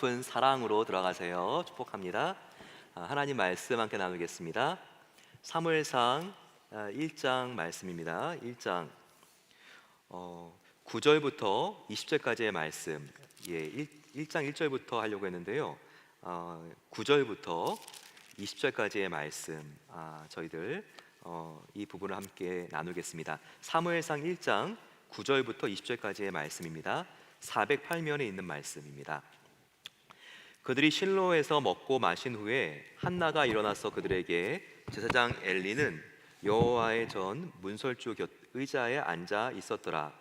높은 사랑으로 들어가세요. 축복합니다. 하나님 말씀 함께 나누겠습니다. 사무엘상 1장 말씀입니다. 1장 9절부터 20절까지의 말씀. 1장 1절부터 하려고 했는데요. 9절부터 20절까지의 말씀 저희들 이 부분을 함께 나누겠습니다. 사무엘상 1장 9절부터 20절까지의 말씀입니다. 408면에 있는 말씀입니다. 그들이 실로에서 먹고 마신 후에 한나가 일어나서 그들에게 제사장 엘리는 여호와의 전 문설주 곁 의자에 앉아 있었더라.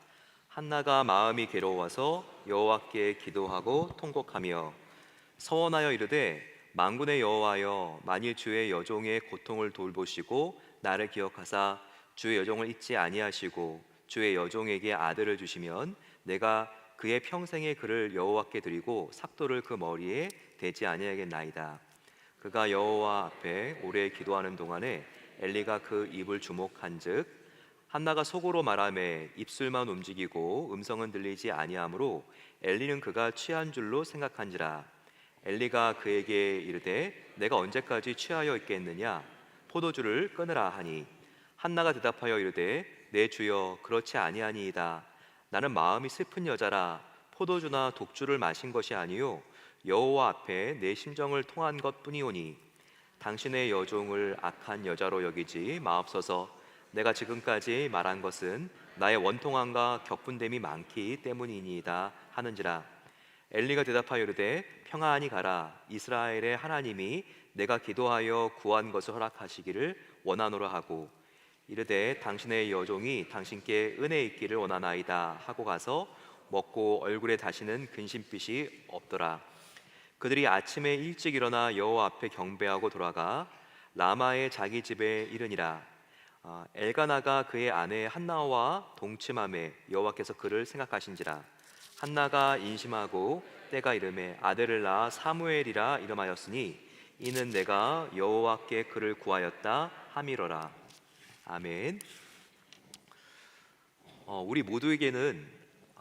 한나가 마음이 괴로워서 여호와께 기도하고 통곡하며 서원하여 이르되 만군의 여호와여, 만일 주의 여종의 고통을 돌보시고 나를 기억하사 주의 여종을 잊지 아니하시고 주의 여종에게 아들을 주시면 내가 그의 평생의 그를 여호와께 드리고 삭도를 그 머리에 대지 아니하겠나이다. 그가 여호와 앞에 오래 기도하는 동안에 엘리가 그 입을 주목한즉 한나가 속으로 말하매 입술만 움직이고 음성은 들리지 아니하므로 엘리는 그가 취한 줄로 생각한지라. 엘리가 그에게 이르되 내가 언제까지 취하여 있겠느냐, 포도주를 끊으라 하니 한나가 대답하여 이르되 내 주여, 그렇지 아니하니이다. 나는 마음이 슬픈 여자라. 포도주나 독주를 마신 것이 아니요 여호와 앞에 내 심정을 통한 것뿐이오니 당신의 여종을 악한 여자로 여기지 마옵소서. 내가 지금까지 말한 것은 나의 원통함과 격분됨이 많기 때문이니이다 하는지라. 엘리가 대답하여 이르되 평안히 가라. 이스라엘의 하나님이 내가 기도하여 구한 것을 허락하시기를 원하노라 하고 이르되 당신의 여종이 당신께 은혜 있기를 원하나이다 하고 가서 먹고 얼굴에 다시는 근심빛이 없더라. 그들이 아침에 일찍 일어나 여호와 앞에 경배하고 돌아가 라마의 자기 집에 이르니라. 엘가나가 그의 아내 한나와 동침함에 여호와께서 그를 생각하신지라. 한나가 인심하고 때가 이름에 아들을 낳아 사무엘이라 이름하였으니 이는 내가 여호와께 그를 구하였다 함이로라. 아멘. 우리 모두에게는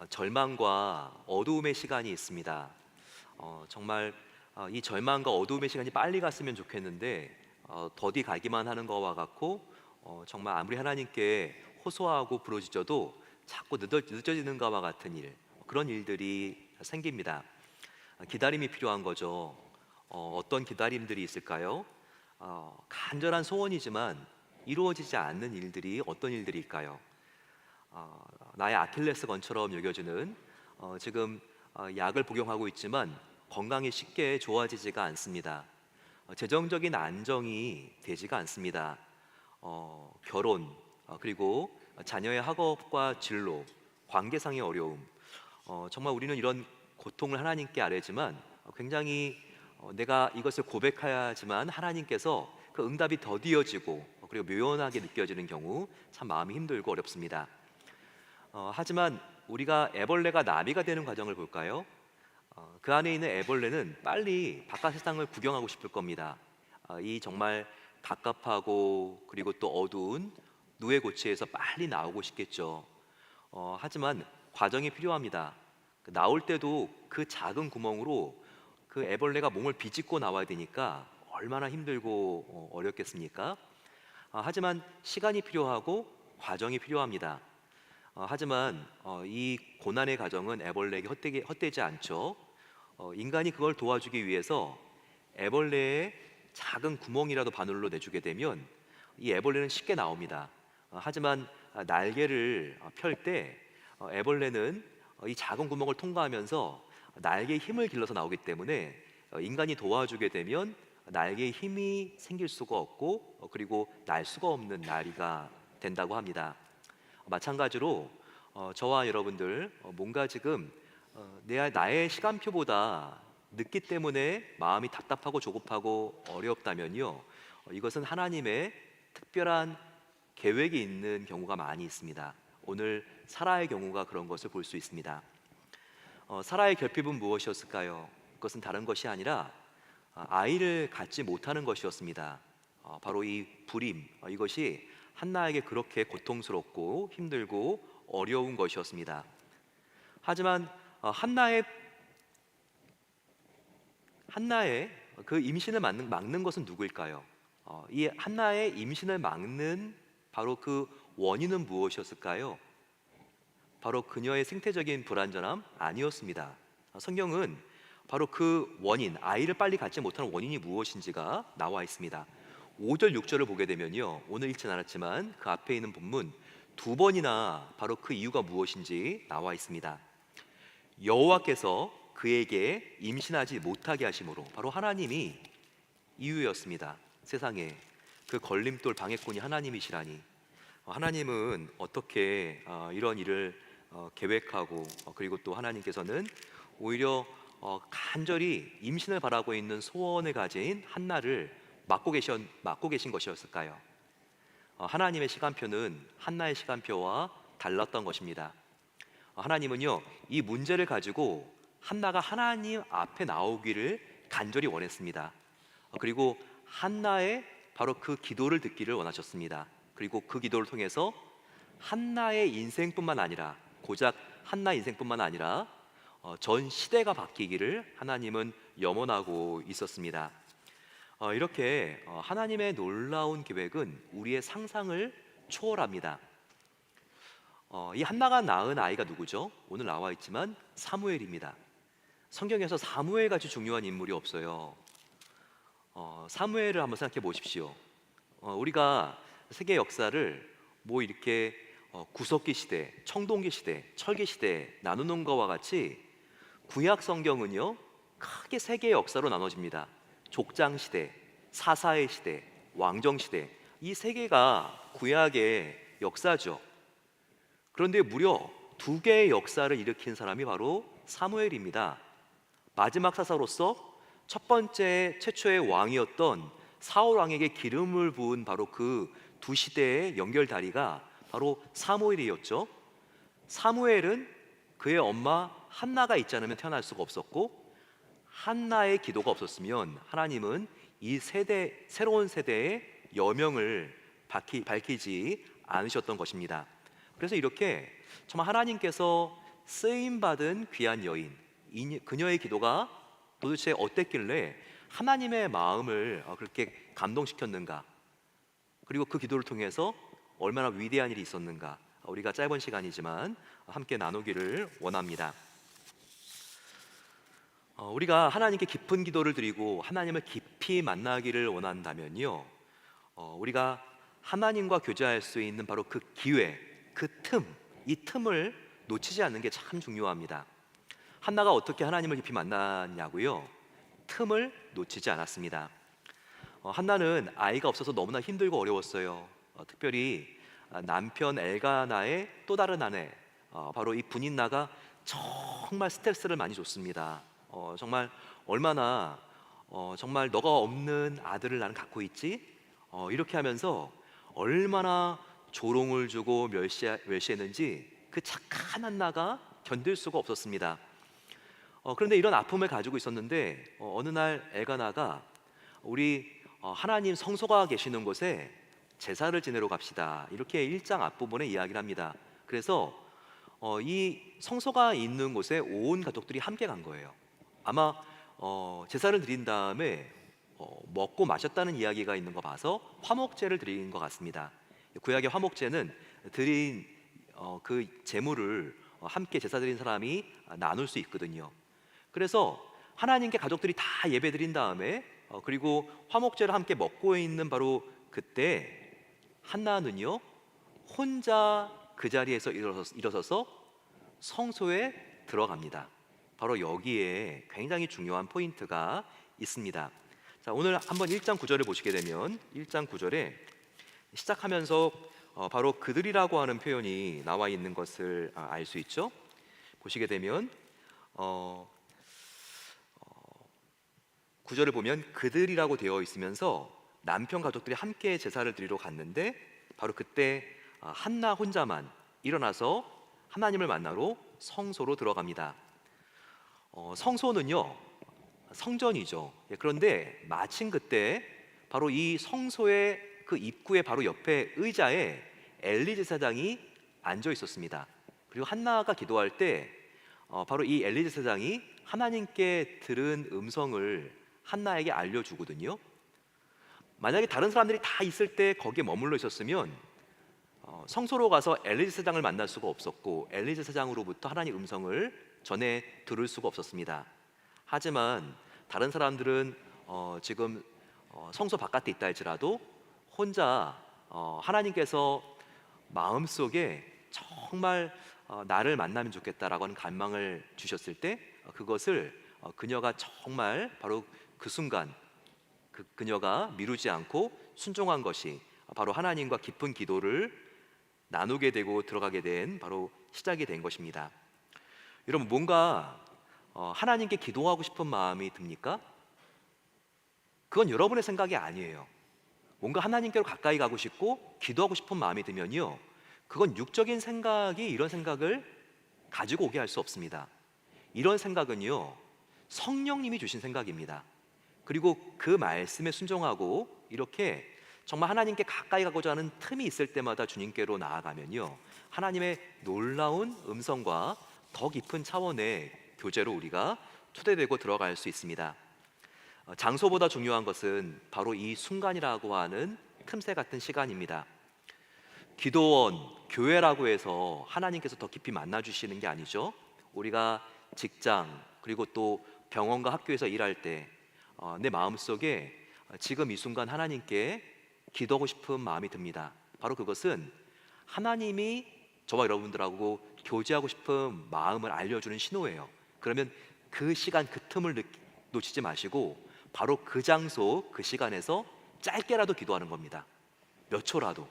절망과 어두움의 시간이 있습니다. 정말 이 절망과 어두움의 시간이 빨리 갔으면 좋겠는데 더디 가기만 하는 것과 같고 정말 아무리 하나님께 호소하고 부르짖어도 자꾸 늦어지는 것과 같은 일, 그런 일들이 생깁니다. 기다림이 필요한 거죠. 어떤 기다림들이 있을까요? 간절한 소원이지만 이루어지지 않는 일들이 어떤 일들일까요? 나의 아킬레스건처럼 여겨지는 지금 약을 복용하고 있지만 건강이 쉽게 좋아지지가 않습니다. 재정적인 안정이 되지가 않습니다. 결혼, 그리고 자녀의 학업과 진로, 관계상의 어려움, 정말 우리는 이런 고통을 하나님께 아뢰지만 굉장히 내가 이것을 고백해야지만 하나님께서 그 응답이 더디어지고 그리고 묘연하게 느껴지는 경우 참 마음이 힘들고 어렵습니다. 하지만 우리가 애벌레가 나비가 되는 과정을 볼까요? 그 안에 있는 애벌레는 빨리 바깥 세상을 구경하고 싶을 겁니다. 이 정말 갑갑하고 그리고 또 어두운 누에 고치에서 빨리 나오고 싶겠죠. 하지만 과정이 필요합니다. 나올 때도 그 작은 구멍으로 그 애벌레가 몸을 비집고 나와야 되니까 얼마나 힘들고 어렵겠습니까? 하지만 시간이 필요하고 과정이 필요합니다. 하지만 이 고난의 과정은 애벌레에게 헛되지 않죠. 인간이 그걸 도와주기 위해서 애벌레의 작은 구멍이라도 바늘로 내주게 되면 이 애벌레는 쉽게 나옵니다. 하지만 날개를 펼 때 애벌레는 이 작은 구멍을 통과하면서 날개에 힘을 길러서 나오기 때문에 인간이 도와주게 되면 날개에 힘이 생길 수가 없고 그리고 날 수가 없는 나리가 된다고 합니다. 마찬가지로 저와 여러분들 뭔가 지금 나의 시간표보다 늦기 때문에 마음이 답답하고 조급하고 어렵다면요, 이것은 하나님의 특별한 계획이 있는 경우가 많이 있습니다. 오늘 사라의 경우가 그런 것을 볼 수 있습니다. 사라의 결핍은 무엇이었을까요? 그것은 다른 것이 아니라 아이를 갖지 못하는 것이었습니다. 바로 이 불임, 이것이 한나에게 그렇게 고통스럽고 힘들고 어려운 것이었습니다. 하지만 한나의 한나의 그 임신을 막는 것은 누구일까요? 이 한나의 임신을 막는 바로 그 원인은 무엇이었을까요? 바로 그녀의 생태적인 불완전함 아니었습니다. 성경은 바로 그 원인, 아이를 빨리 갖지 못하는 원인이 무엇인지가 나와 있습니다. 5절, 6절을 보게 되면요, 오늘 읽진 않았지만 그 앞에 있는 본문 두 번이나 바로 그 이유가 무엇인지 나와 있습니다. 여호와께서 그에게 임신하지 못하게 하심으로, 바로 하나님이 이유였습니다. 세상에 그 걸림돌 방해꾼이 하나님이시라니. 하나님은 어떻게 이런 일을 계획하고, 그리고 또 하나님께서는 오히려 간절히 임신을 바라고 있는 소원을 가진 한나를 막고 계신 것이었을까요? 하나님의 시간표는 한나의 시간표와 달랐던 것입니다. 하나님은요, 이 문제를 가지고 한나가 하나님 앞에 나오기를 간절히 원했습니다. 그리고 한나의 바로 그 기도를 듣기를 원하셨습니다. 그리고 그 기도를 통해서 한나의 인생뿐만 아니라, 고작 한나 인생뿐만 아니라 전 시대가 바뀌기를 하나님은 염원하고 있었습니다. 이렇게 하나님의 놀라운 계획은 우리의 상상을 초월합니다. 이 한나가 낳은 아이가 누구죠? 오늘 나와 있지만 사무엘입니다. 성경에서 사무엘 같이 중요한 인물이 없어요. 사무엘을 한번 생각해 보십시오. 우리가 세계 역사를 뭐 이렇게 구석기 시대, 청동기 시대, 철기 시대 나누는 것과 같이 구약 성경은요, 크게 세 개의 역사로 나눠집니다. 족장 시대, 사사의 시대, 왕정 시대, 이 세 개가 구약의 역사죠. 그런데 무려 두 개의 역사를 일으킨 사람이 바로 사무엘입니다. 마지막 사사로서 첫 번째 최초의 왕이었던 사울 왕에게 기름을 부은 바로 그 두 시대의 연결다리가 바로 사무엘이었죠. 사무엘은 그의 엄마 한나가 있지 않으면 태어날 수가 없었고, 한나의 기도가 없었으면 하나님은 이 새로운 세대의 여명을 밝히지 않으셨던 것입니다. 그래서 이렇게 정말 하나님께서 쓰임받은 귀한 여인, 그녀의 기도가 도대체 어땠길래 하나님의 마음을 그렇게 감동시켰는가, 그리고 그 기도를 통해서 얼마나 위대한 일이 있었는가, 우리가 짧은 시간이지만 함께 나누기를 원합니다. 우리가 하나님께 깊은 기도를 드리고 하나님을 깊이 만나기를 원한다면요, 우리가 하나님과 교제할 수 있는 바로 그 기회, 그 이 틈을 놓치지 않는 게 참 중요합니다. 한나가 어떻게 하나님을 깊이 만났냐고요? 틈을 놓치지 않았습니다. 한나는 아이가 없어서 너무나 힘들고 어려웠어요. 특별히 남편 엘가나의 또 다른 아내, 바로 이 분인나가 정말 스트레스를 많이 줬습니다. 정말 얼마나 정말 너가 없는 아들을 나는 갖고 있지? 이렇게 하면서 얼마나 조롱을 주고 멸시했는지 그 착한 한나가 견딜 수가 없었습니다. 그런데 이런 아픔을 가지고 있었는데 어느 날 엘가나가 우리 하나님 성소가 계시는 곳에 제사를 지내러 갑시다, 이렇게 1장 앞부분에 이야기를 합니다. 그래서 이 성소가 있는 곳에 온 가족들이 함께 간 거예요. 아마 제사를 드린 다음에 먹고 마셨다는 이야기가 있는 거 봐서 화목제를 드린 것 같습니다. 구약의 화목제는 드린 그 제물을 함께 제사 드린 사람이 나눌 수 있거든요. 그래서 하나님께 가족들이 다 예배 드린 다음에 그리고 화목제를 함께 먹고 있는 바로 그때 한나는요, 혼자 그 자리에서 일어서서 성소에 들어갑니다. 바로 여기에 굉장히 중요한 포인트가 있습니다. 자, 오늘 한번 1장 9절을 보시게 되면 1장 9절에 시작하면서 바로 그들이라고 하는 표현이 나와 있는 것을 알 수 있죠. 보시게 되면 9절을 보면 그들이라고 되어 있으면서 남편 가족들이 함께 제사를 드리러 갔는데 바로 그때 한나 혼자만 일어나서 하나님을 만나러 성소로 들어갑니다. 성소는요, 성전이죠. 그런데 마침 그때 바로 이 성소의 그 입구의 바로 옆에 의자에 엘리 제사장이 앉아 있었습니다. 그리고 한나가 기도할 때 바로 이 엘리 제사장이 하나님께 들은 음성을 한나에게 알려주거든요. 만약에 다른 사람들이 다 있을 때 거기에 머물러 있었으면 성소로 가서 엘리제 사장을 만날 수가 없었고 엘리제 사장으로부터 하나님 음성을 전해 들을 수가 없었습니다. 하지만 다른 사람들은 지금 성소 바깥에 있다 할지라도 혼자 하나님께서 마음속에 정말 나를 만나면 좋겠다라고 하는 갈망을 주셨을 때 그것을 그녀가 정말 바로 그 순간 그녀가 미루지 않고 순종한 것이 바로 하나님과 깊은 기도를 나누게 되고 들어가게 된 바로 시작이 된 것입니다. 여러분, 뭔가 하나님께 기도하고 싶은 마음이 듭니까? 그건 여러분의 생각이 아니에요. 뭔가 하나님께로 가까이 가고 싶고 기도하고 싶은 마음이 들면요, 그건 육적인 생각이 이런 생각을 가지고 오게 할 수 없습니다. 이런 생각은요, 성령님이 주신 생각입니다. 그리고 그 말씀에 순종하고 이렇게 정말 하나님께 가까이 가고자 하는 틈이 있을 때마다 주님께로 나아가면요, 하나님의 놀라운 음성과 더 깊은 차원의 교제로 우리가 초대되고 들어갈 수 있습니다. 장소보다 중요한 것은 바로 이 순간이라고 하는 틈새 같은 시간입니다. 기도원, 교회라고 해서 하나님께서 더 깊이 만나주시는 게 아니죠. 우리가 직장 그리고 또 병원과 학교에서 일할 때 내 마음속에 지금 이 순간 하나님께 기도하고 싶은 마음이 듭니다. 바로 그것은 하나님이 저와 여러분들하고 교제하고 싶은 마음을 알려주는 신호예요. 그러면 그 시간 그 틈을 놓치지 마시고 바로 그 장소 그 시간에서 짧게라도 기도하는 겁니다. 몇 초라도.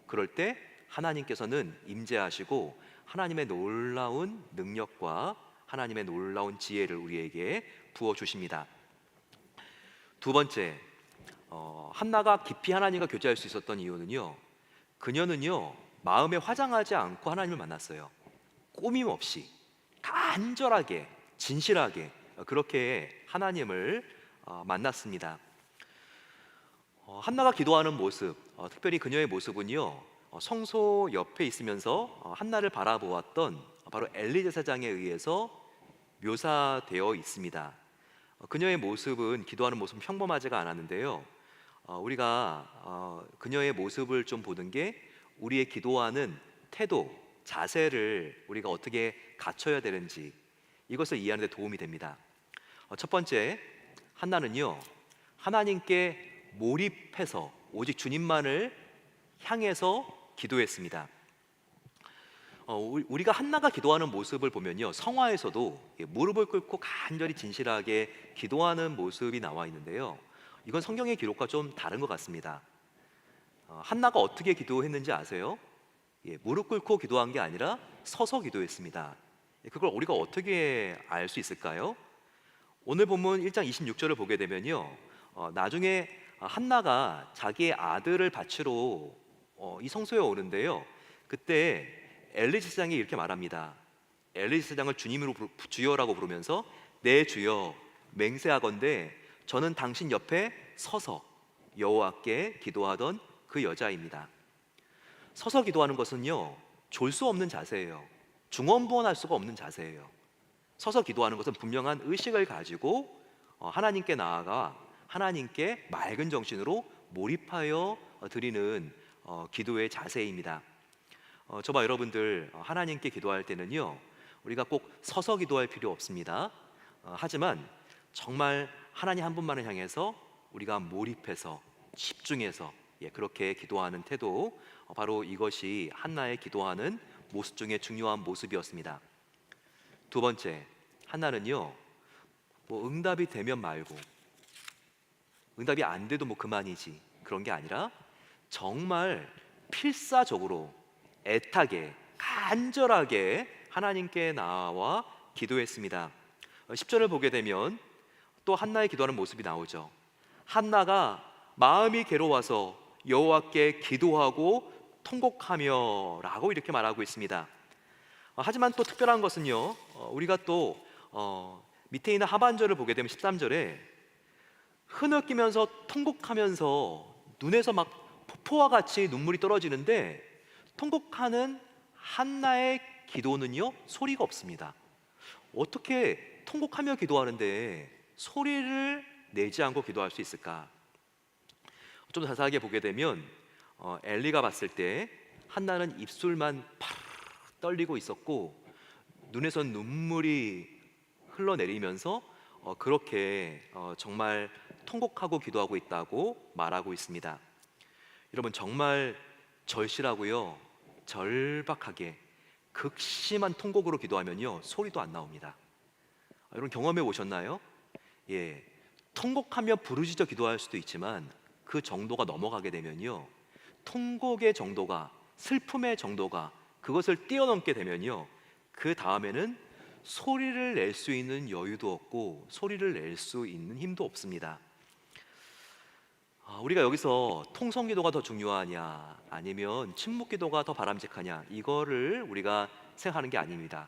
그럴 때 하나님께서는 임재하시고 하나님의 놀라운 능력과 하나님의 놀라운 지혜를 우리에게 부어주십니다. 두 번째, 한나가 깊이 하나님과 교제할 수 있었던 이유는요, 그녀는요 마음에 화장하지 않고 하나님을 만났어요. 꾸밈 없이 간절하게 진실하게 그렇게 하나님을 만났습니다. 한나가 기도하는 모습, 특별히 그녀의 모습은요, 성소 옆에 있으면서 한나를 바라보았던 바로 엘리 제사장에 의해서 묘사되어 있습니다. 그녀의 모습은 기도하는 모습은 평범하지가 않았는데요, 우리가 그녀의 모습을 좀 보는 게 우리의 기도하는 태도, 자세를 우리가 어떻게 갖춰야 되는지 이것을 이해하는 데 도움이 됩니다. 첫 번째, 한나는요 하나님께 몰입해서 오직 주님만을 향해서 기도했습니다. 우리가 한나가 기도하는 모습을 보면요, 성화에서도 무릎을 꿇고 간절히 진실하게 기도하는 모습이 나와 있는데요, 이건 성경의 기록과 좀 다른 것 같습니다. 한나가 어떻게 기도했는지 아세요? 무릎 꿇고 기도한 게 아니라 서서 기도했습니다. 그걸 우리가 어떻게 알 수 있을까요? 오늘 본문 1장 26절을 보게 되면요, 나중에 한나가 자기의 아들을 바치러 이 성소에 오는데요, 그때 엘리 제사장이 이렇게 말합니다. 엘리 제사장을 주님으로 주여라고 부르면서 내 주여 맹세하건대 저는 당신 옆에 서서 여호와께 기도하던 그 여자입니다. 서서 기도하는 것은요 졸 수 없는 자세예요. 중언부언할 수가 없는 자세예요. 서서 기도하는 것은 분명한 의식을 가지고 하나님께 나아가 하나님께 맑은 정신으로 몰입하여 드리는 기도의 자세입니다. 저와 여러분들 하나님께 기도할 때는요, 우리가 꼭 서서 기도할 필요 없습니다. 하지만 정말 하나님 한 분만을 향해서 우리가 몰입해서 집중해서 그렇게 기도하는 태도, 바로 이것이 한나의 기도하는 모습 중에 중요한 모습이었습니다. 두 번째, 한나는요 응답이 되면 말고 응답이 안 돼도 그만이지 그런 게 아니라 정말 필사적으로 애타게 간절하게 하나님께 나와 기도했습니다. 10절을 보게 되면 또 한나의 기도하는 모습이 나오죠. 한나가 마음이 괴로워서 여호와께 기도하고 통곡하며 라고 이렇게 말하고 있습니다. 하지만 또 특별한 것은요, 우리가 또 밑에 있는 하반절을 보게 되면 13절에 흐느끼면서 통곡하면서 눈에서 막 폭포와 같이 눈물이 떨어지는데 통곡하는 한나의 기도는요 소리가 없습니다. 어떻게 통곡하며 기도하는데 소리를 내지 않고 기도할 수 있을까? 좀 자세하게 보게 되면 엘리가 봤을 때 한나는 입술만 파르르 떨리고 있었고 눈에선 눈물이 흘러내리면서 그렇게 정말 통곡하고 기도하고 있다고 말하고 있습니다. 여러분 정말 절실하고요, 절박하게 극심한 통곡으로 기도하면요 소리도 안 나옵니다. 여러분 경험해 보셨나요? 예, 통곡하며 부르짖어 기도할 수도 있지만 그 정도가 넘어가게 되면요, 통곡의 정도가, 슬픔의 정도가 그것을 뛰어넘게 되면요, 그 다음에는 소리를 낼 수 있는 여유도 없고 소리를 낼 수 있는 힘도 없습니다. 우리가 여기서 통성 기도가 더 중요하냐 아니면 침묵 기도가 더 바람직하냐, 이거를 우리가 생각하는 게 아닙니다.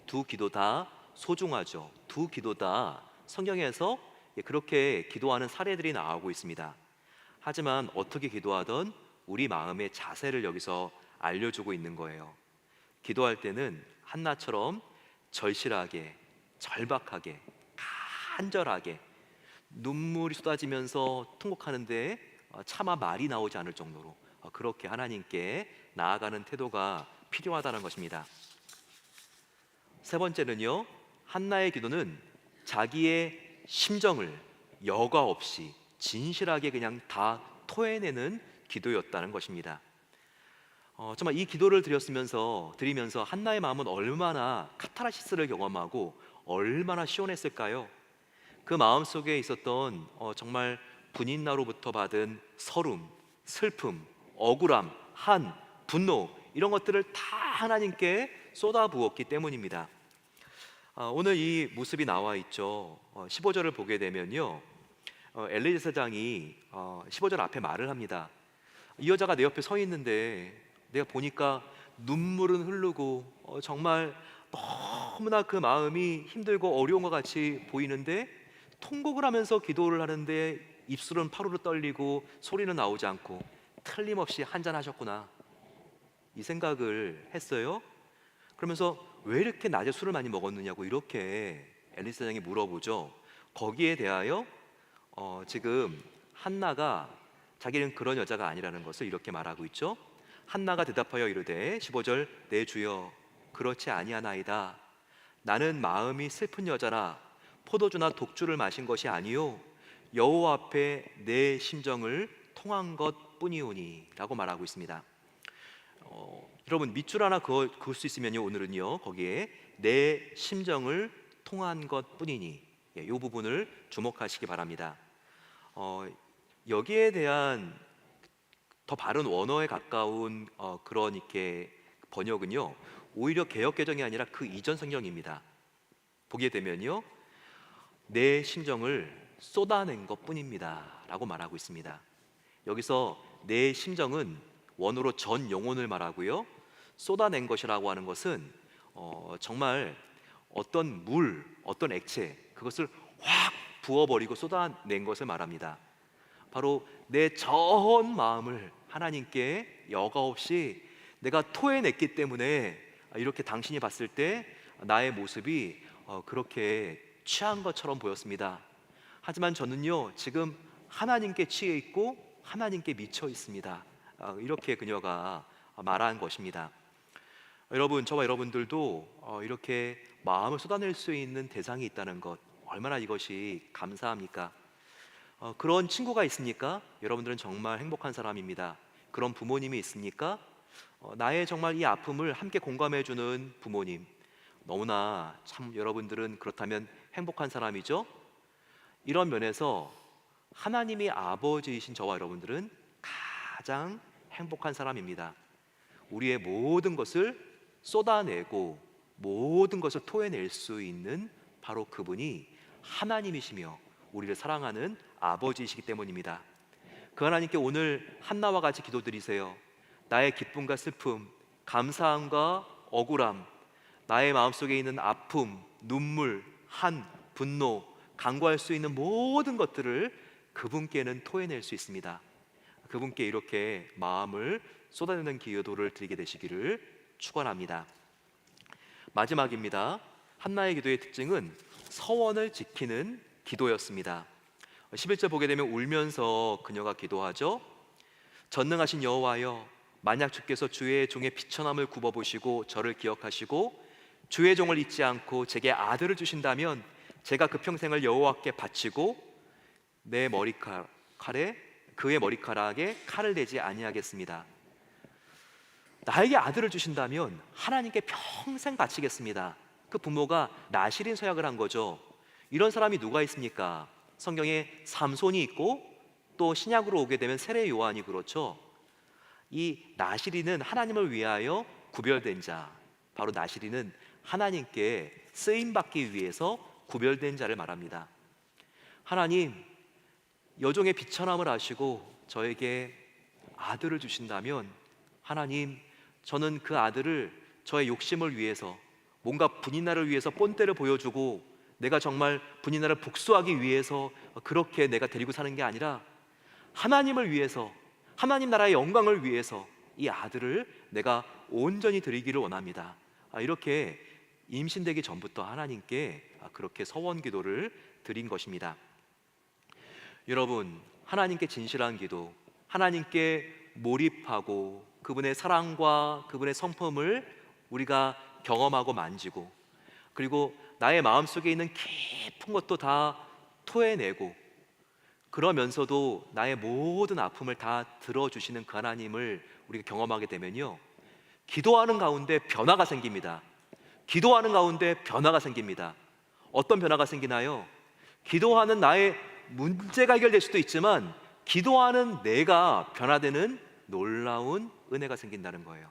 두 기도 다 소중하죠. 두 기도 다 성경에서 그렇게 기도하는 사례들이 나오고 있습니다. 하지만 어떻게 기도하던 우리 마음의 자세를 여기서 알려주고 있는 거예요. 기도할 때는 한나처럼 절실하게, 절박하게, 간절하게 눈물이 쏟아지면서 통곡하는데 차마 말이 나오지 않을 정도로 그렇게 하나님께 나아가는 태도가 필요하다는 것입니다. 세 번째는요, 한나의 기도는 자기의 심정을 여과 없이 진실하게 그냥 다 토해내는 기도였다는 것입니다. 정말 이 기도를 드리면서 한나의 마음은 얼마나 카타르시스를 경험하고 얼마나 시원했을까요? 그 마음 속에 있었던 정말 분인나로부터 받은 서름, 슬픔, 억울함, 한, 분노, 이런 것들을 다 하나님께 쏟아부었기 때문입니다. 오늘 이 모습이 나와 있죠. 15절을 보게 되면요, 엘리 제사장이 15절 앞에 말을 합니다. 이 여자가 내 옆에 서 있는데 내가 보니까 눈물은 흐르고 정말 너무나 그 마음이 힘들고 어려운 것 같이 보이는데 통곡을 하면서 기도를 하는데 입술은 파르르 떨리고 소리는 나오지 않고 틀림없이 한잔하셨구나, 이 생각을 했어요. 그러면서 왜 이렇게 낮에 술을 많이 먹었느냐고 이렇게 엘리 사장이 물어보죠. 거기에 대하여 지금 한나가 자기는 그런 여자가 아니라는 것을 이렇게 말하고 있죠. 한나가 대답하여 이르되 15절 내 주여 그렇지 아니하나이다. 나는 마음이 슬픈 여자라 포도주나 독주를 마신 것이 아니요 여호와 앞에 내 심정을 통한 것뿐이오니 라고 말하고 있습니다. 여러분 밑줄 하나 그을 수 있으면요, 오늘은요 거기에 내 심정을 통한 것뿐이니, 이 부분을 주목하시기 바랍니다. 여기에 대한 더 바른 원어에 가까운 그런 이렇게 번역은요 오히려 개역개정이 아니라 그 이전 성경입니다. 보게 되면요 내 심정을 쏟아낸 것뿐입니다 라고 말하고 있습니다. 여기서 내 심정은 원어로 전 영혼을 말하고요, 쏟아낸 것이라고 하는 것은 정말 어떤 물, 어떤 액체, 그것을 확 부어버리고 쏟아낸 것을 말합니다. 바로 내 전 마음을 하나님께 여과 없이 내가 토해냈기 때문에 이렇게 당신이 봤을 때 나의 모습이 그렇게 취한 것처럼 보였습니다. 하지만 저는요 지금 하나님께 취해 있고 하나님께 미쳐 있습니다. 이렇게 그녀가 말한 것입니다. 여러분, 저와 여러분들도 이렇게 마음을 쏟아낼 수 있는 대상이 있다는 것, 얼마나 이것이 감사합니까? 그런 친구가 있습니까? 여러분들은 정말 행복한 사람입니다. 그런 부모님이 있습니까? 나의 정말 이 아픔을 함께 공감해주는 부모님, 너무나 참 여러분들은 그렇다면 행복한 사람이죠. 이런 면에서 하나님이 아버지이신 저와 여러분들은 가장 행복한 사람입니다. 우리의 모든 것을 쏟아내고 모든 것을 토해낼 수 있는 바로 그분이 하나님이시며 우리를 사랑하는 아버지이시기 때문입니다. 그 하나님께 오늘 한나와 같이 기도드리세요. 나의 기쁨과 슬픔, 감사함과 억울함, 나의 마음속에 있는 아픔, 눈물, 한, 분노, 간구할 수 있는 모든 것들을 그분께는 토해낼 수 있습니다. 그분께 이렇게 마음을 쏟아내는 기도를 드리게 되시기를 축원합니다. 마지막입니다. 한나의 기도의 특징은 서원을 지키는 기도였습니다. 11절 보게 되면 울면서 그녀가 기도하죠. 전능하신 여호와여, 만약 주께서 주의 종의 비천함을 굽어보시고 저를 기억하시고 주의 종을 잊지 않고 제게 아들을 주신다면 제가 그 평생을 여호와께 바치고 내 머리칼에 그의 머리카락에 칼을 대지 아니하겠습니다. 나에게 아들을 주신다면 하나님께 평생 바치겠습니다. 그 부모가 나실인 서약을 한 거죠. 이런 사람이 누가 있습니까? 성경에 삼손이 있고 또 신약으로 오게 되면 세례 요한이 그렇죠. 이 나실인은 하나님을 위하여 구별된 자, 바로 나실인은 하나님께 쓰임 받기 위해서 구별된 자를 말합니다. 하나님, 여종의 비천함을 아시고 저에게 아들을 주신다면 하나님, 저는 그 아들을 저의 욕심을 위해서, 뭔가 분이나를 위해서 본때를 보여주고 내가 정말 분이나를 복수하기 위해서 그렇게 내가 데리고 사는 게 아니라 하나님을 위해서, 하나님 나라의 영광을 위해서 이 아들을 내가 온전히 드리기를 원합니다. 이렇게 임신되기 전부터 하나님께 그렇게 서원 기도를 드린 것입니다. 여러분, 하나님께 진실한 기도, 하나님께 몰입하고 그분의 사랑과 그분의 성품을 우리가 경험하고 만지고, 그리고 나의 마음속에 있는 깊은 것도 다 토해내고, 그러면서도 나의 모든 아픔을 다 들어주시는 그 하나님을 우리가 경험하게 되면요, 기도하는 가운데 변화가 생깁니다. 기도하는 가운데 변화가 생깁니다. 어떤 변화가 생기나요? 기도하는 나의 문제가 해결될 수도 있지만 기도하는 내가 변화되는 놀라운 은혜가 생긴다는 거예요.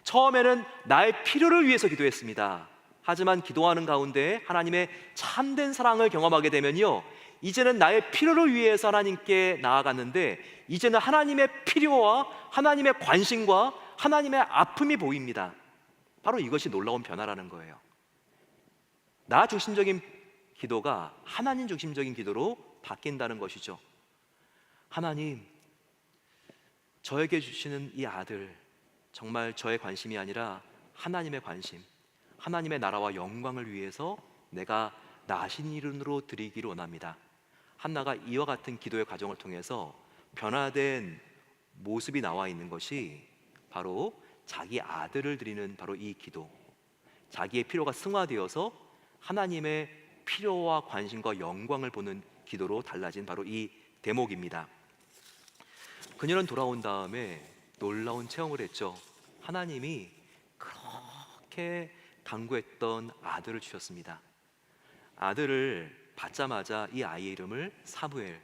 처음에는 나의 필요를 위해서 기도했습니다. 하지만 기도하는 가운데 하나님의 참된 사랑을 경험하게 되면요, 이제는 나의 필요를 위해서 하나님께 나아갔는데 이제는 하나님의 필요와 하나님의 관심과 하나님의 아픔이 보입니다. 바로 이것이 놀라운 변화라는 거예요. 나 중심적인 기도가 하나님 중심적인 기도로 바뀐다는 것이죠. 하나님, 저에게 주시는 이 아들, 정말 저의 관심이 아니라 하나님의 관심, 하나님의 나라와 영광을 위해서 내가 나신 이름으로 드리기를 원합니다. 한나가 이와 같은 기도의 과정을 통해서 변화된 모습이 나와 있는 것이 바로 자기 아들을 드리는 바로 이 기도, 자기의 필요가 승화되어서 하나님의 필요와 관심과 영광을 보는 기도로 달라진 바로 이 대목입니다. 그녀는 돌아온 다음에 놀라운 체험을 했죠. 하나님이 그렇게 간구했던 아들을 주셨습니다. 아들을 받자마자 이 아이의 이름을 사무엘,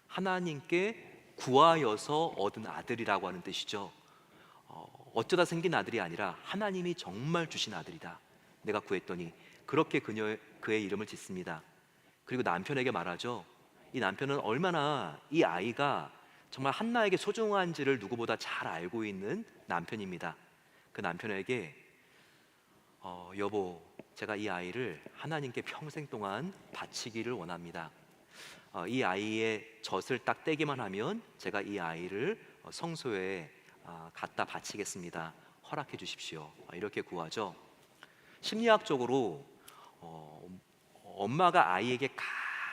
하나님께 구하여서 얻은 아들이라고 하는 뜻이죠. 어쩌다 생긴 아들이 아니라 하나님이 정말 주신 아들이다, 내가 구했더니, 그렇게 그의 이름을 짓습니다. 그리고 남편에게 말하죠. 이 남편은 얼마나 이 아이가 정말 한나에게 소중한지를 누구보다 잘 알고 있는 남편입니다. 그 남편에게 여보, 제가 이 아이를 하나님께 평생 동안 바치기를 원합니다. 이 아이의 젖을 딱 떼기만 하면 제가 이 아이를 성소에 갖다 바치겠습니다. 허락해 주십시오. 이렇게 구하죠. 심리학적으로 엄마가 아이에게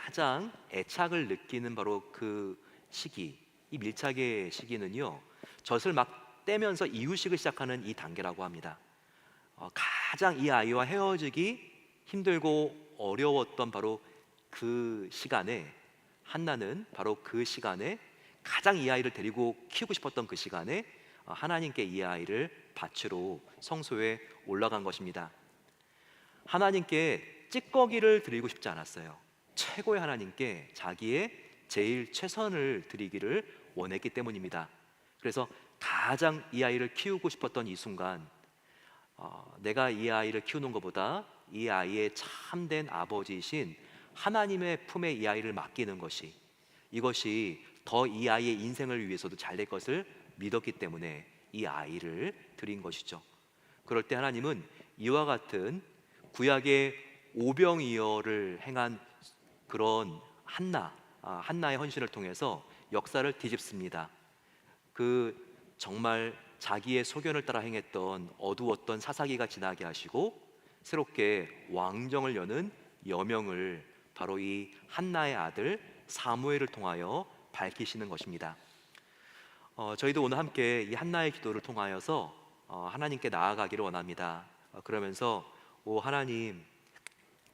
가장 애착을 느끼는 바로 그 시기, 이 밀착의 시기는요, 젖을 막 떼면서 이유식을 시작하는 이 단계라고 합니다. 가장 이 아이와 헤어지기 힘들고 어려웠던 바로 그 시간에, 한나는 바로 그 시간에, 가장 이 아이를 데리고 키우고 싶었던 그 시간에 하나님께 이 아이를 바치러 성소에 올라간 것입니다. 하나님께 찌꺼기를 드리고 싶지 않았어요. 최고의 하나님께 자기의 제일 최선을 드리기를 원했기 때문입니다. 그래서 가장 이 아이를 키우고 싶었던 이 순간, 내가 이 아이를 키우는 것보다 이 아이의 참된 아버지이신 하나님의 품에 이 아이를 맡기는 것이, 이것이 더 이 아이의 인생을 위해서도 잘 될 것을 믿었기 때문에 이 아이를 드린 것이죠. 그럴 때 하나님은 이와 같은 구약의 오병이어를 행한 그런 한나의 헌신을 통해서 역사를 뒤집습니다. 그 정말 자기의 소견을 따라 행했던 어두웠던 사사기가 지나게 하시고 새롭게 왕정을 여는 여명을 바로 이 한나의 아들 사무엘을 통하여 밝히시는 것입니다. 저희도 오늘 함께 이 한나의 기도를 통하여서 하나님께 나아가기를 원합니다. 그러면서 오 하나님,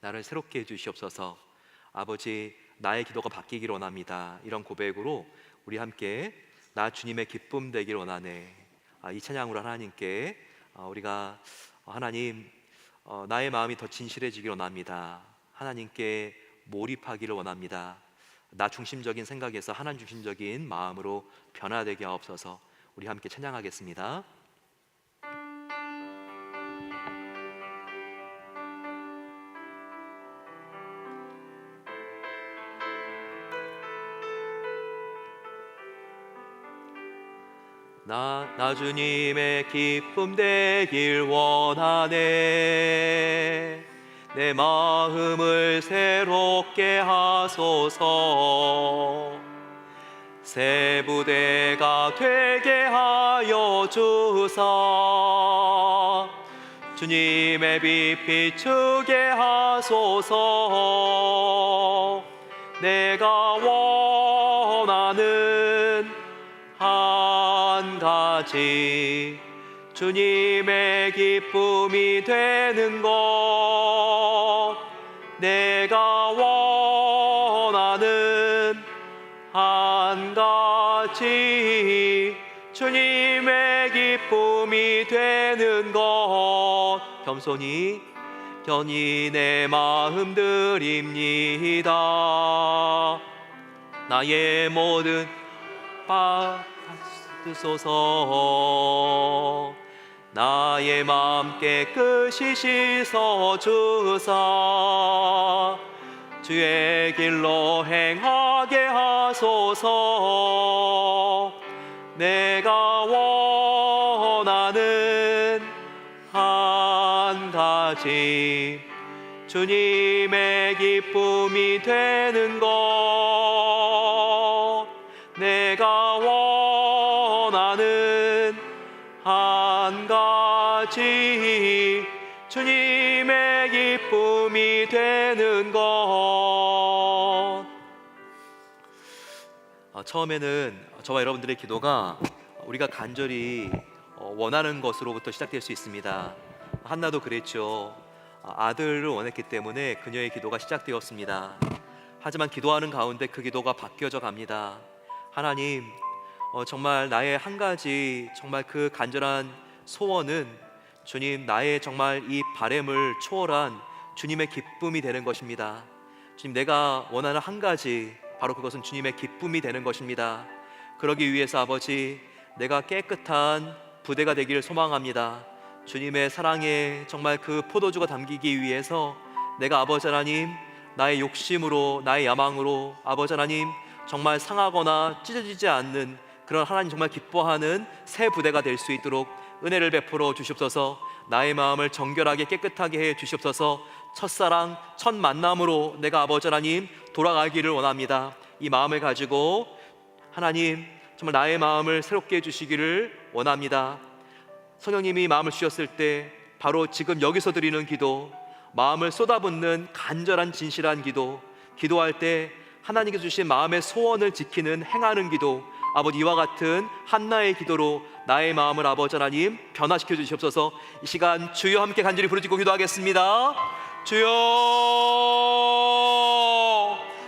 나를 새롭게 해주시옵소서. 아버지, 나의 기도가 바뀌기를 원합니다. 이런 고백으로 우리 함께 나 주님의 기쁨 되길 원하네, 이 찬양으로 하나님께 우리가 하나님, 나의 마음이 더 진실해지길 원합니다. 하나님께 몰입하기를 원합니다. 나 중심적인 생각에서 하나님 중심적인 마음으로 변화되게 하옵소서. 우리 함께 찬양하겠습니다. 나 주님의 기쁨 되길 원하네. 내 마음을 새롭게 하소서. 새 부대가 되게 하여 주사. 주님의 빛 비추게 하소서. 내가 원하는 한 가지, 주님의 기쁨이 되는 것. 내가 원하는 한 가지, 주님의 기쁨이 되는 것. 겸손히 내 마음 드립니다. 나의 모든 받으소서. 나의 마음 깨끗이 씻어주사. 주의 길로 행하게 하소서. 내가 원하는 한 가지, 주님의 기쁨이 되는 것. 내가 원하는 한 가지, 주님의 기쁨이 되는 것. 처음에는 저와 여러분들의 기도가 우리가 간절히 원하는 것으로부터 시작될 수 있습니다. 한나도 그랬죠. 아들을 원했기 때문에 그녀의 기도가 시작되었습니다. 하지만 기도하는 가운데 그 기도가 바뀌어져 갑니다. 하나님, 정말 나의 한 가지, 정말 그 간절한 소원은 주님, 나의 정말 이 바램을 초월한 주님의 기쁨이 되는 것입니다. 주님, 내가 원하는 한 가지, 바로 그것은 주님의 기쁨이 되는 것입니다. 그러기 위해서 아버지, 내가 깨끗한 부대가 되기를 소망합니다. 주님의 사랑에 정말 그 포도주가 담기기 위해서 내가 아버지 하나님, 나의 욕심으로, 나의 야망으로 아버지 하나님, 정말 상하거나 찢어지지 않는 그런 하나님 정말 기뻐하는 새 부대가 될 수 있도록 은혜를 베풀어 주시옵소서. 나의 마음을 정결하게 깨끗하게 해 주시옵소서. 첫사랑, 첫 만남으로 내가 아버지 하나님 돌아가기를 원합니다. 이 마음을 가지고 하나님, 정말 나의 마음을 새롭게 해주시기를 원합니다. 성령님이 마음을 주셨을 때 바로 지금 여기서 드리는 기도, 마음을 쏟아붓는 간절한 진실한 기도, 기도할 때 하나님께서 주신 마음의 소원을 지키는 행하는 기도, 아버지, 이와 같은 한나의 기도로 나의 마음을 아버지 하나님 변화시켜 주시옵소서. 이 시간 주여 함께 간절히 부르짖고 기도하겠습니다. 주여,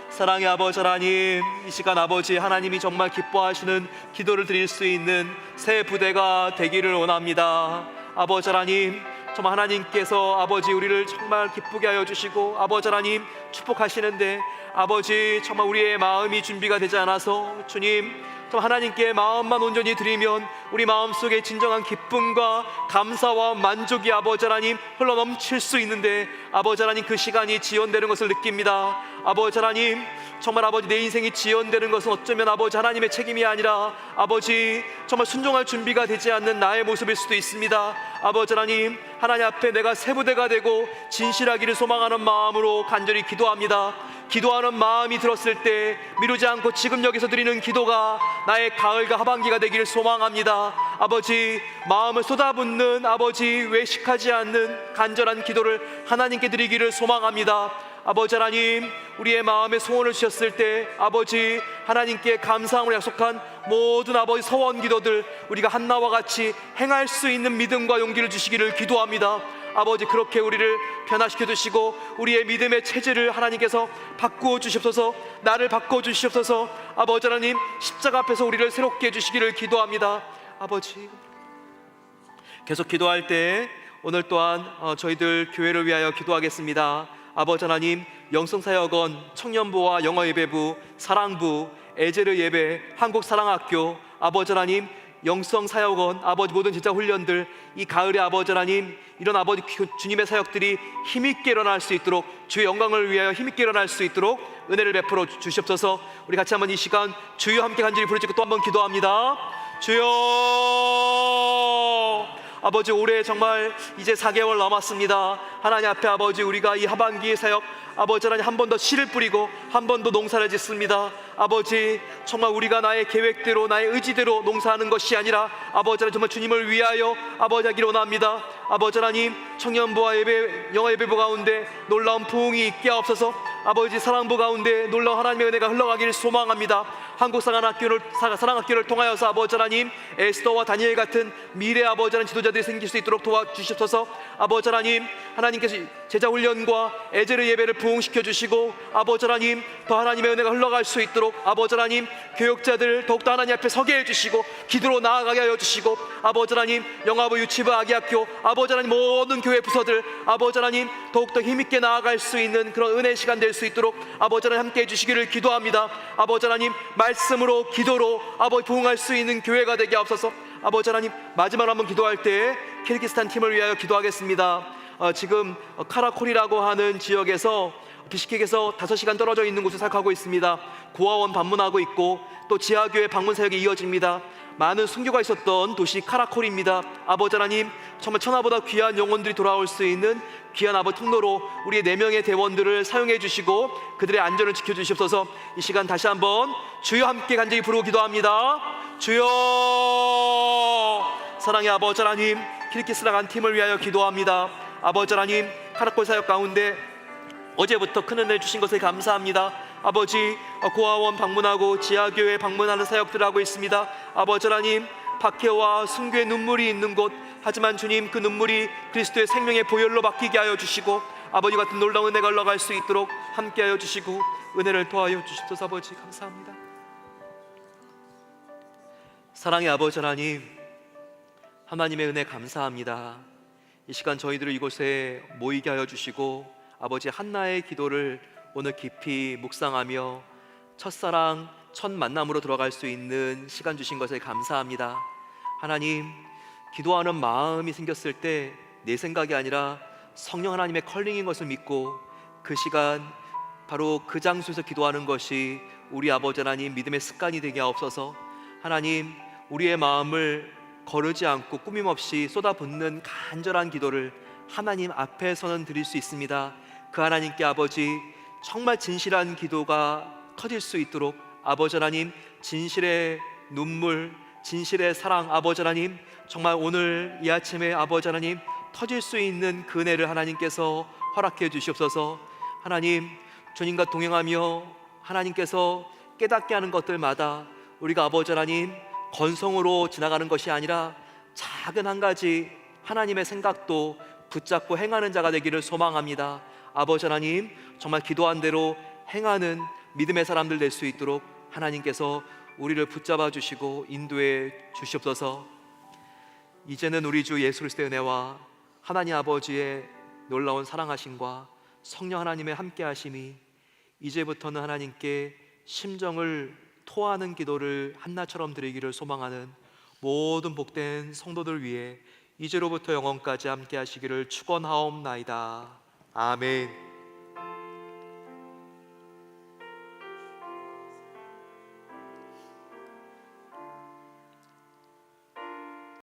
사랑의 아버지 하나님, 이 시간 아버지 하나님이 정말 기뻐하시는 기도를 드릴 수 있는 새 부대가 되기를 원합니다. 아버지 하나님, 정말 하나님께서 아버지 우리를 정말 기쁘게 하여 주시고 아버지 하나님 축복하시는데 아버지 정말 우리의 마음이 준비가 되지 않아서 주님, 하나님께 마음만 온전히 드리면 우리 마음속에 진정한 기쁨과 감사와 만족이 아버지 하나님 흘러넘칠 수 있는데 아버지 하나님, 그 시간이 지연되는 것을 느낍니다. 아버지 하나님, 정말 아버지 내 인생이 지연되는 것은 어쩌면 아버지 하나님의 책임이 아니라 아버지 정말 순종할 준비가 되지 않는 나의 모습일 수도 있습니다. 아버지 하나님, 하나님 앞에 내가 새 부대가 되고 진실하기를 소망하는 마음으로 간절히 기도합니다. 기도하는 마음이 들었을 때 미루지 않고 지금 여기서 드리는 기도가 나의 가을과 하반기가 되기를 소망합니다. 아버지, 마음을 쏟아붓는 아버지 외식하지 않는 간절한 기도를 하나님께 드리기를 소망합니다. 아버지 하나님, 우리의 마음에 소원을 주셨을 때 아버지 하나님께 감사함을 약속한 모든 아버지 서원 기도들 우리가 한나와 같이 행할 수 있는 믿음과 용기를 주시기를 기도합니다. 아버지 그렇게 우리를 변화시켜 주시고 우리의 믿음의 체질을 하나님께서 바꾸어 주시옵소서. 나를 바꾸어 주시옵소서. 아버지 하나님 십자가 앞에서 우리를 새롭게 해주시기를 기도합니다. 아버지 계속 기도할 때 오늘 또한 저희들 교회를 위하여 기도하겠습니다. 아버지 하나님 영성사역원, 청년부와 영어예배부, 사랑부, 에제르 예배, 한국사랑학교, 아버지 하나님 영성사역원, 아버지 모든 제자훈련들 이 가을에 아버지 하나님 이런 아버지 주님의 사역들이 힘있게 일어날 수 있도록 주의 영광을 위하여 힘있게 일어날 수 있도록 은혜를 베풀어 주시옵소서. 우리 같이 한번 이 시간 주여 함께 간절히 부르짖고 또 한번 기도합니다. 주여 아버지 올해 정말 이제 4개월 남았습니다. 하나님 앞에 아버지 우리가 이 하반기의 사역 아버지 하나님 한 번 더 씨를 뿌리고 한 번 더 농사를 짓습니다. 아버지 정말 우리가 나의 계획대로 나의 의지대로 농사하는 것이 아니라 아버지 하나님 정말 주님을 위하여 아버지 하기를 원합니다. 아버지 하나님 청년부와 영어예배부 가운데 놀라운 부흥이 있게 하옵소서. 아버지 사랑부 가운데 놀라운 하나님의 은혜가 흘러가기를 소망합니다. 한국사랑학교를 통하여서 아버지 하나님 에스더와 다니엘 같은 미래 아버지 하나님 지도자들이 생길 수 있도록 도와주시옵소서. 아버지 하나님 하나님께서 제자훈련과 에제르 예배를 부흥시켜 주시고 아버지 하나님 더 하나님의 은혜가 흘러갈 수 있도록 아버지 하나님 교육자들 더욱더 하나님 앞에 서게 해주시고 기도로 나아가게 하여 주시고 아버지 하나님 영아부 유치부 아기학교 아버지 하나님 모든 교회 부서들 아버지 하나님 더욱더 힘있게 나아갈 수 있는 그런 은혜의 시간 될 수 있도록 아버지 하나님 함께 해주시기를 기도합니다. 아버지 하나님 말씀으로 기도로 아버지 부흥할 수 있는 교회가 되게 하옵소서. 아버지 하나님 마지막으로 한번 기도할 때 키르기스탄 팀을 위하여 기도하겠습니다. 지금 카라콜이라고 하는 지역에서 비시케크에서 5시간 떨어져 있는 곳을 사역하고 있습니다. 고아원 방문하고 있고 또 지하교회 방문 사역이 이어집니다. 많은 순교가 있었던 도시 카라콜입니다. 아버지 하나님 정말 천하보다 귀한 영혼들이 돌아올 수 있는 귀한 아버지 통로로 우리의 4명의 대원들을 사용해 주시고 그들의 안전을 지켜주시옵소서. 이 시간 다시 한번 주여 함께 간절히 부르고 기도합니다. 주여 사랑의 아버지 하나님 키르기스탄 팀을 위하여 기도합니다. 아버지 하나님 카라콜 사역 가운데 어제부터 큰 은혜 주신 것에 감사합니다. 아버지 고아원 방문하고 지하교회 방문하는 사역들을 하고 있습니다. 아버지 하나님 박해와 순교의 눈물이 있는 곳 하지만 주님 그 눈물이 그리스도의 생명의 보혈로 바뀌게 하여 주시고 아버지 같은 놀라운 은혜가 흘러갈 수 있도록 함께 하여 주시고 은혜를 더하여 주시옵소서. 아버지 감사합니다. 사랑의 아버지 하나님 하나님의 은혜 감사합니다. 이 시간 저희들을 이곳에 모이게 하여 주시고 아버지 한나의 기도를 오늘 깊이 묵상하며 첫사랑 첫 만남으로 들어갈 수 있는 시간 주신 것에 감사합니다. 하나님 기도하는 마음이 생겼을 때 내 생각이 아니라 성령 하나님의 컬링인 것을 믿고 그 시간 바로 그 장소에서 기도하는 것이 우리 아버지 하나님 믿음의 습관이 되게 하옵소서. 하나님 우리의 마음을 거르지 않고 꾸밈없이 쏟아붓는 간절한 기도를 하나님 앞에서는 드릴 수 있습니다. 그 하나님께 아버지 정말 진실한 기도가 터질 수 있도록 아버지 하나님 진실의 눈물 진실의 사랑 아버지 하나님 정말 오늘 이 아침에 아버지 하나님 터질 수 있는 그 은혜를 하나님께서 허락해 주시옵소서. 하나님 주님과 동행하며 하나님께서 깨닫게 하는 것들마다 우리가 아버지 하나님 건성으로 지나가는 것이 아니라 작은 한 가지 하나님의 생각도 붙잡고 행하는 자가 되기를 소망합니다. 아버지 하나님 정말 기도한 대로 행하는 믿음의 사람들 될 수 있도록 하나님께서 우리를 붙잡아 주시고 인도해 주시옵소서. 이제는 우리 주 예수 그리스도의 은혜와 하나님 아버지의 놀라운 사랑하심과 성령 하나님의 함께하심이 이제부터는 하나님께 심정을 토하는 기도를 한나처럼 드리기를 소망하는 모든 복된 성도들 위해 이제로부터 영원까지 함께하시기를 축원하옵나이다. 아멘.